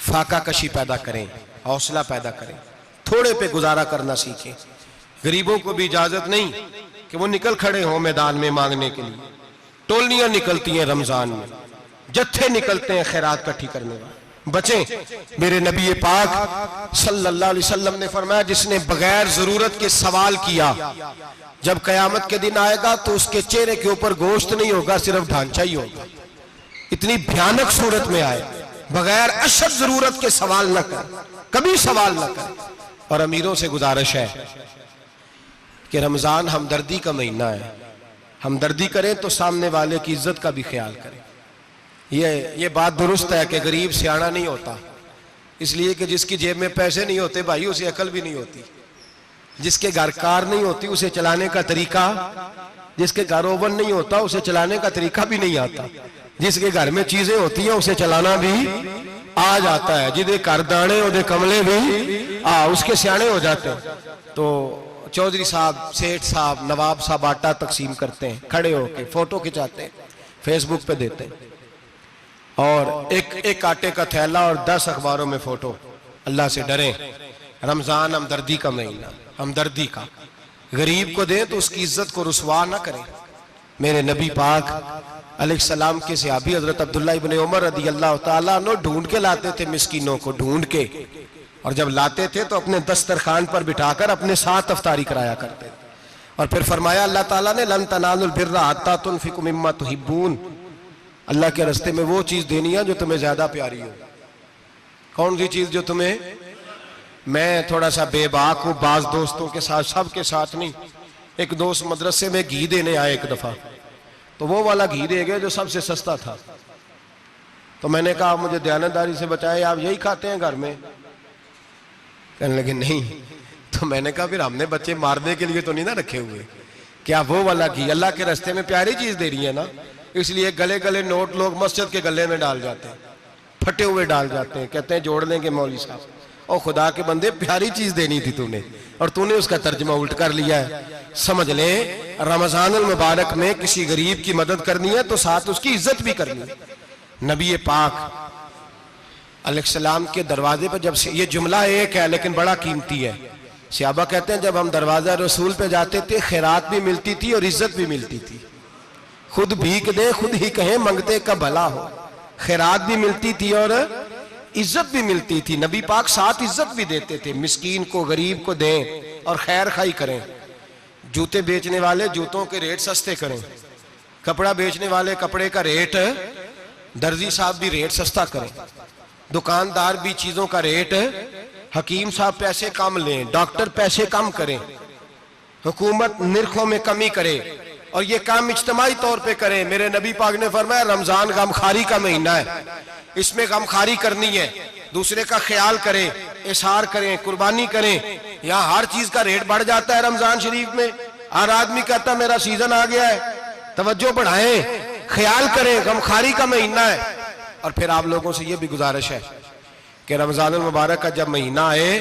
[SPEAKER 1] फाका कशी पैदा करें, हौसला पैदा करें, थोड़े पे गुजारा करना सीखें। गरीबों को भी इजाजत नहीं कि वो निकल खड़े हों मैदान में मांगने के लिए। टोलियां निकलती हैं रमजान में, जत्थे निकलते हैं खैरात इकट्ठी करने वाले। बचें। मेरे नबी पाक सल्लल्लाहु अलैहि वसल्लम ने फरमाया जिसने बगैर जरूरत के सवाल किया, जब कयामत के दिन आएगा तो उसके चेहरे के ऊपर गोश्त नहीं होगा, सिर्फ ढांचा ही होगा। इतनी भयानक सूरत में आए, बगैर अशद जरूरत के सवाल न कर, कभी सवाल न कर। और अमीरों से गुजारिश है कि रमजान हमदर्दी का महीना है, हमदर्दी करें तो सामने वाले की इज्जत का भी ख्याल करें। ये बात दुरुस्त है कि गरीब सियाना नहीं होता, इसलिए कि जिसकी जेब में पैसे नहीं होते भाई उसे अकल भी नहीं होती। जिसके घर कार नहीं होती उसे चलाने का तरीका, जिसके घर ओवन नहीं होता उसे चलाने का तरीका भी नहीं आता। जिसके घर में चीजें होती हैं उसे चलाना भी आ जाता है। जिदे घर दाने उदे कमले भी उसके सियाने हो जाते हैं। तो चौधरी साहब, सेठ साहब, नवाब साहब आटा तकसीम करते हैं, खड़े होके फोटो खिंचाते हैं, फेसबुक पे देते हैं, और एक आटे का थैला और 10 अखबारों में फोटो। अल्लाह से डरें। रमजान हमदर्दी का महीना, हमदर्दी का। गरीब को दें तो उसकी इज्जत को रुसवा ना करें। मेरे नबी पाक अलैहिस्सलाम के सहाबी हजरत अब्दुल्लाह इब्ने उमर रदी अल्लाह ताला अन्हु ढूंढ के लाते थे मिस्कीनों को, ढूंढ के, और जब लाते थे तो अपने दस्तरखान पर बिठाकर अपने साथ अफ्तारी कराया करते। और फिर फरमाया अल्लाह ताला ने लन तनालुल बिर्रा हत्ता तुनफिकु मिम्मा तुहिब्बून, अल्लाह के रास्ते में वो चीज देनी है जो तुम्हें ज्यादा प्यारी हो। कौन सी चीज जो तुम्हें, मैं थोड़ा सा बेबाक हूं बाज दोस्तों के साथ, सबके साथ नहीं। एक दोस्त मदरसे में घी देने आए एक दफा, तो वो वाला घी दे गए जो सबसे सस्ता था। तो मैंने कहा मुझे दयानतदारी से बचाए, आप यही खाते हैं घर में? कहने लगे नहीं। तो मैंने कहा फिर हमने बच्चे मारने के लिए तो नहीं ना रखे हुए, क्या वो वाला घी अल्लाह के रास्ते में प्यारी चीज दे रही है ना, इसलिए गले गले नोट लोग मस्जिद के गले में डाल जाते हैं, फटे हुए डाल जाते हैं, कहते हैं जोड़ लेंगे मौलवी साहब। और खुदा के बंदे प्यारी चीज देनी थी तूने, और तूने उसका तर्जमा उल्ट कर लिया है। समझ ले, रमजान मुबारक में किसी गरीब की मदद करनी है तो साथ उसकी इज्जत भी करनी है। नबी पाक अलैहिस्सलाम के दरवाजे पर जब से, ये जुमला एक है लेकिन बड़ा कीमती है, सहाबा कहते हैं जब हम दरवाजा रसूल पे जाते थे खैरात भी मिलती थी और इज्जत भी मिलती थी। खुद भीख दे खुद ही कहें मंगते का भला हो। खैरात भी मिलती थी और इज्जत भी मिलती थी। नबी पाक साथ इज्जत भी देते थे, मिस्कीन को गरीब को दें और खैर खाई करें। जूते बेचने वाले जूतों के रेट सस्ते करें, कपड़ा बेचने वाले कपड़े का रेट, दर्जी साहब भी रेट सस्ता करें, दुकानदार भी चीजों का रेट, हकीम साहब पैसे कम लें, डॉक्टर पैसे कम करें, हुकूमत निर्खों में कमी करे और ये काम इज्तिमाई तौर पे करें। मेरे नबी पाक ने फरमाया रमजान गमखारी का महीना है, इसमें गमखारी करनी है, दूसरे का ख्याल करें, इशार करें, कुर्बानी करें। यहाँ हर चीज का रेट बढ़ जाता है रमजान शरीफ में। हर आदमी कहता मेरा सीजन आ गया है, तवज्जो बढ़ाएं, ख्याल करें, गमखारी का महीना है। और फिर आप लोगों से ये भी गुजारिश है कि रमजान मुबारक का जब महीना आए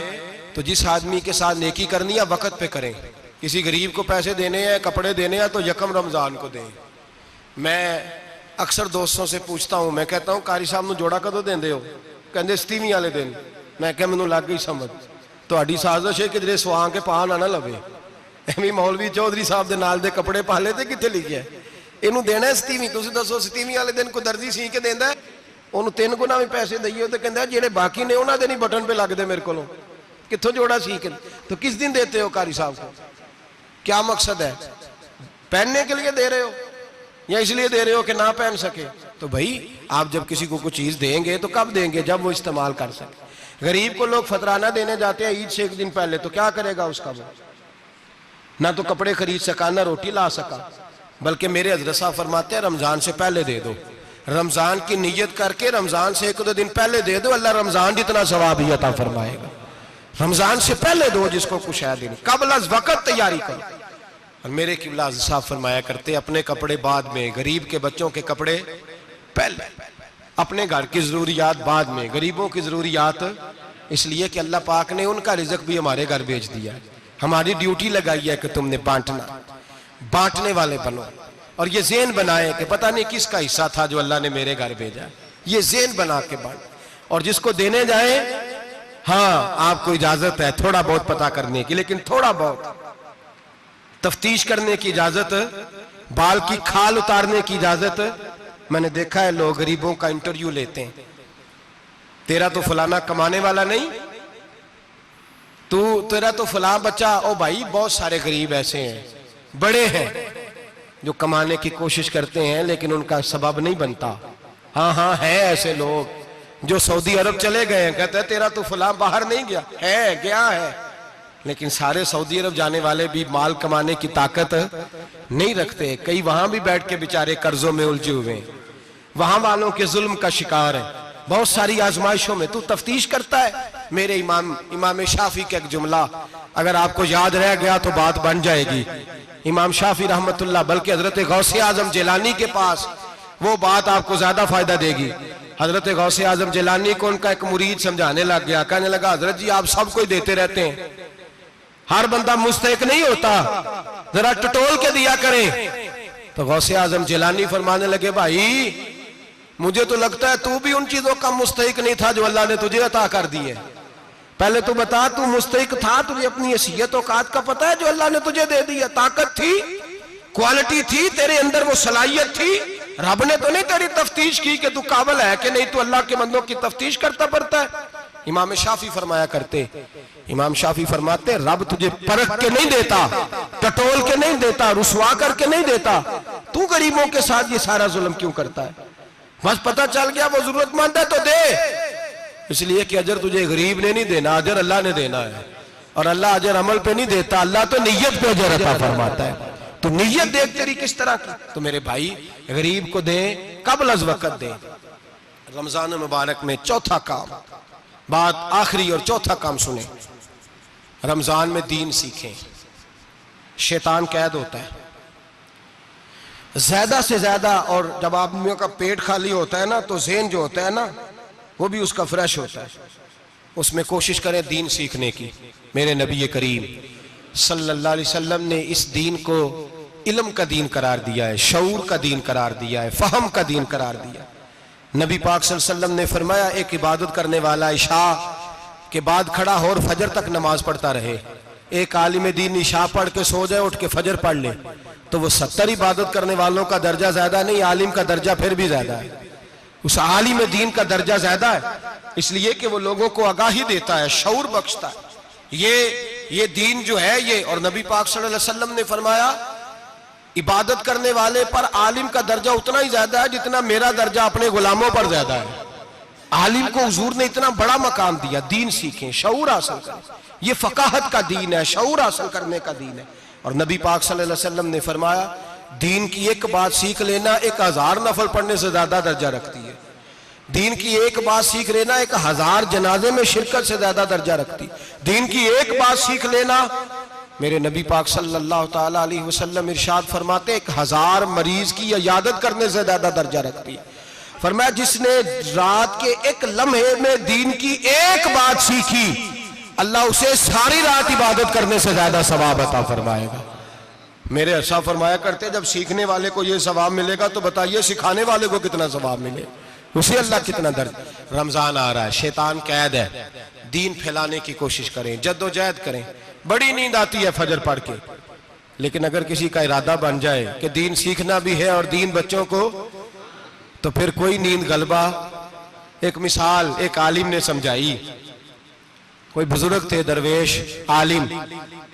[SPEAKER 1] तो जिस आदमी के साथ नेकी करनी है वक़्त पे करें। किसी गरीब को पैसे देने हैं, कपड़े देने हैं तो यकम रमजान को दें। मैं अक्सर दोस्तों से पूछता हूं, मैं कहता हूं कारी साहब नूं जोड़ा कदों देंदे हो? कहंदे 27 वाले दिन। मैं कहा मैनूं लग गई समझ, तुहाडी साजिश है कि किधरे सवा के पा ना लवे। एवं मौलवी चौधरी साहब दे नाल दे कपड़े पा ले ते कित्थे लिखिया इनू देना 27? तुसीं दसो 27 वाले दिन को दर्जी सी के देंदा है, उन्होंने 3 गुना भी पैसे दईए तो कहता जेडे बाकी ने उन्होंने नहीं बटन पे लगते मेरे को कितों जोड़ा सी के। तो किस दिन देते हो कारी साहब को? क्या मकसद है? पहनने के लिए दे रहे हो या इसलिए दे रहे हो कि ना पहन सके? तो भाई आप जब किसी को कुछ चीज देंगे तो कब देंगे? जब वो इस्तेमाल कर सके। गरीब को लोग फतराना देने जाते हैं ईद से एक दिन पहले, तो क्या करेगा उसका? वो ना तो कपड़े खरीद सका ना रोटी ला सका। बल्कि मेरे हजरत साहब फरमाते हैं रमजान से पहले दे दो, रमजान की नियत करके रमजान से 1-2 दिन पहले दे दो, अल्लाह रमजान जितना सवाब ही अता फरमाएगा। रमजान से पहले दो जिसको कुछ है दिन, कबल अज़ वक़्त तैयारी करो। और मेरे किबला साहब फरमाया करते अपने कपड़े बाद में, गरीब के बच्चों के कपड़े पहले, अपने घर की जरूरियात बाद में, गरीबों की जरूरियात इसलिए कि अल्लाह पाक ने उनका रिज़्क़ भी हमारे घर भेज दिया है। हमारी ड्यूटी लगाई है कि तुमने बांटना, बांटने वाले बनो। और ये ज़ेन बनाए कि पता नहीं किसका हिस्सा था जो अल्लाह ने मेरे घर भेजा, ये ज़ेन बना के बांट। और जिसको देने जाए, हाँ आपको इजाजत है थोड़ा बहुत पता करने की, लेकिन थोड़ा बहुत तफ्तीश करने की इजाजत, बाल की खाल उतारने की इजाजत। मैंने देखा है लोग गरीबों का इंटरव्यू लेते हैं, तेरा तो फलाना कमाने वाला नहीं, तेरा तो फलां बच्चा। ओ भाई बहुत सारे गरीब ऐसे हैं, बड़े हैं जो कमाने की कोशिश करते हैं लेकिन उनका सबब नहीं बनता। हाँ हाँ है ऐसे लोग जो सऊदी अरब चले गए हैं, कहते हैं तेरा तो फलां बाहर नहीं गया है, गया है, लेकिन सारे सऊदी अरब जाने वाले भी माल कमाने की ताकत नहीं रखते। कई वहां भी बैठ के बेचारे कर्जों में उलझे हुए हैं, वहां वालों के जुल्म का शिकार है, बहुत सारी आजमाइशों में। तू तफ्तीश करता है। मेरे इमाम शाफी का एक जुमला अगर आपको याद रह गया तो बात बन जाएगी। इमाम शाफी रहमतुल्लाह, बल्कि हजरत गौसे आजम जिलानी के पास वो बात आपको ज्यादा फायदा देगी। हजरत गौसे आजम जिलानी को उनका एक मुरीद समझाने लग गया, कहने लगा हजरत जी आप सबको ही देते रहते हैं, हर बंदा मुस्तहिक नहीं होता, जरा टटोल के दिया करें। तो गौसे आजम जिलानी फरमाने लगे भाई मुझे तो लगता है तू भी उन चीजों का मुस्तहिक नहीं था जो अल्लाह ने तुझे अता कर दी है। पहले तो बता तू मुस्तहिक था, तुझे अपनी हैसियत औकात का पता है जो अल्लाह ने तुझे दे दी है? ताकत थी, क्वालिटी थी, तेरे अंदर वो सलाहियत थी। रब ने तो नहीं तेरी तफ्तीश की कि तू काबिल है कि नहीं, तू अल्लाह के बंदों की तफ्तीश करता पड़ता है। इमाम शाफी फरमाया करते, इमाम शाफी फरमाते रब तुझे परख के नहीं देता, टटोल के नहीं देता, रुसवा करके नहीं देता। तू गरीबों के साथ ये सारा जुल्म क्यों करता है? बस पता चल गया वो जरूरतमंद है तो दे, इसलिए कि अजर तुझे गरीब ने नहीं देना, अजर अल्लाह ने देना है। और अल्लाह अजर अमल पे नहीं देता, अल्लाह तो नियत पे अजर अता फरमाता है। तो नियत देख तेरी किस तरह की। तो मेरे भाई गरीब को दे, कबल अज़ वक़्त दे। रमजान मुबारक में चौथा काम, बात आखिरी और चौथा काम सुने, रमजान में दीन सीखें। शैतान कैद होता है ज्यादा से ज्यादा, और जब आदमियों का पेट खाली होता है ना तो ज़हन जो होता है ना वो भी उसका फ्रेश होता है। उसमें कोशिश करें दीन सीखने की। मेरे नबी करीम सल्लल्लाहु अलैहि वसल्लम ने इस दीन को इल्म का दीन करार दिया है, शऊर का दीन करार दिया है, फहम का दीन करार दिया। नबी पाक सल्लल्लाहु अलैहि वसल्लम ने फरमाया एक इबादत करने वाला इशा के बाद खड़ा हो और फजर तक नमाज पढ़ता रहे, एक आलिम दीन इशा पढ़ के सो जाए, उठ के फजर पढ़ ले, तो वो 70 इबादत करने वालों का दर्जा ज्यादा नहीं, आलिम का दर्जा फिर भी ज्यादा है। उस आलिम दीन का दर्जा ज्यादा है, इसलिए कि वो लोगों को आगाही देता है, शऊर बख्शता है। ये दीन जो है ये, और नबी पाक सल्लल्लाहु अलैहि वसल्लम ने फरमाया इबादत करने वाले पर आलिम का दर्जा उतना ही ज्यादा है जितना मेरा दर्जा अपने गुलामों पर ज्यादा है। आलिम को हुजूर ने इतना बड़ा मकाम दिया, दीन सीखें, शऊर हासिल करें। ये फकाहत का दीन है, शऊर हासिल करने का दीन है। और नबी पाक सल्लल्लाहु अलैहि वसल्लम ने फरमाया दीन की एक बात सीख लेना 1000 नफल पढ़ने से ज्यादा दर्जा रखती है। दीन की एक बात सीख लेना 1000 जनाजे में शिरकत से ज्यादा दर्जा रखती। दीन की एक बात सीख लेना, मेरे नबी पाक सल्लल्लाहु ताला अलैहि वसल्लम इरशाद फरमाते 1000 मरीज की इयादत करने से ज्यादा दर्जा रखती। फरमाया जिसने रात के एक लम्हे में दीन की एक बात सीखी, अल्लाह उसे सारी रात इबादत करने से ज्यादा सवाब अता फरमाएगा। मेरे अर्शा फरमाया करते जब सीखने वाले को यह सवाब मिलेगा तो बताइए सिखाने वाले को कितना सवाब मिले, उसे अल्लाह कितना दर्ज। रमजान आ रहा है, शैतान कैद है, दीन फैलाने की कोशिश करें, जद्दोजहद करें। बड़ी नींद आती है फजर पढ़ के, लेकिन अगर किसी का इरादा बन जाए कि दीन सीखना भी है और दीन बच्चों को, तो फिर कोई नींद गलबा। एक मिसाल एक आलिम ने समझाई। कोई बुजुर्ग थे, दरवेश आलिम,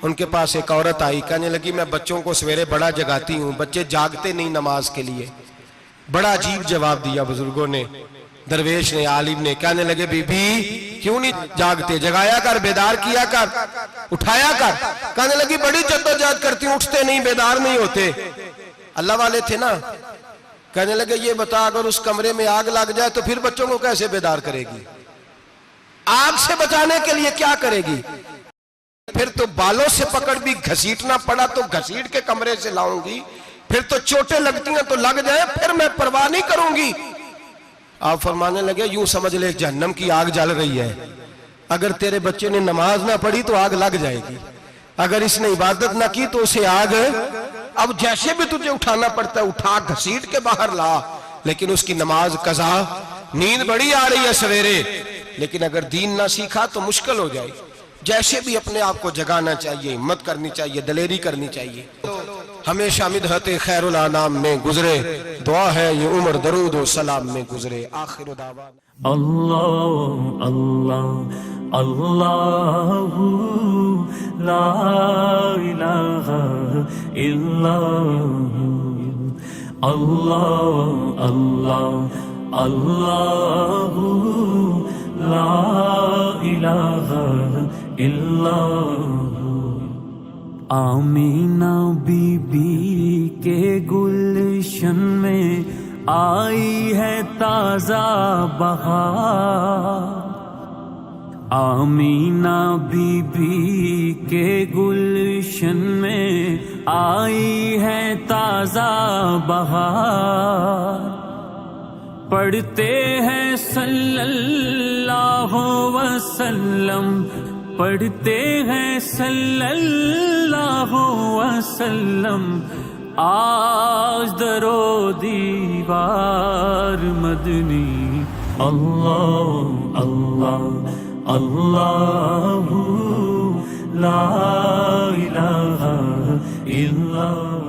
[SPEAKER 1] उनके पास एक औरत आई, कहने लगी मैं बच्चों को सवेरे बड़ा जगाती हूँ, बच्चे जागते नहीं नमाज के लिए। बड़ा अजीब जवाब दिया बुजुर्गों ने, दरवेश ने, आलिम ने। कहने लगे बीबी क्यों नहीं जागते, जगाया कर, बेदार किया कर, उठाया कर। कहने लगी बड़ी जद्दोजहद करती हूँ, उठते नहीं, बेदार नहीं होते। अल्लाह वाले थे ना। कहने लगे ये बता अगर उस कमरे में आग लग जाए तो फिर बच्चों को कैसे बेदार करेगी, आग से बचाने के लिए क्या करेगी? फिर तो बालों से पकड़ भी घसीटना पड़ा तो घसीट के कमरे से लाऊंगी, फिर तो चोटें लगती हैं तो लग जाए, फिर मैं परवाह नहीं करूंगी। आप फरमाने लगे यूं समझ ले जहन्नम की आग जल रही है, अगर तेरे बच्चे ने नमाज ना पढ़ी तो आग लग जाएगी, अगर इसने इबादत ना की तो उसे आग, अब जैसे भी तुझे उठाना पड़ता है उठा घसीट के बाहर ला, लेकिन उसकी नमाज कज़ा। नींद बड़ी आ रही है सवेरे, लेकिन अगर दीन ना सीखा तो मुश्किल हो जाए। जैसे भी अपने आप को जगाना चाहिए, हिम्मत करनी चाहिए, दलेरी करनी चाहिए। हमेशा मिदहते खैरुल आनाम में गुजरे, दुआ है ये उम्र दरूद व सलाम में गुजरे। आखिर दावा
[SPEAKER 2] अल्लाह अल्लाह अल्लाहु ला इलाहा इल्लल्लाह, अल्लाह अल्लाह अल्लाहु ला इलाहा इल्लल्लाह। आमीना बीबी के गुलशन में आई है ताजा बहार, आमीना बीबी के गुलशन में आई है ताजा बहार। पढ़ते हैं सल्लल्लाहु वसल्लम, पढ़ते हैं सल्लल्लाहु वसल्लम, आज दरो दीवार मदनी। अल्लाह अल्लाह अल्लाहु ला इलाहा इल्लल्लाह।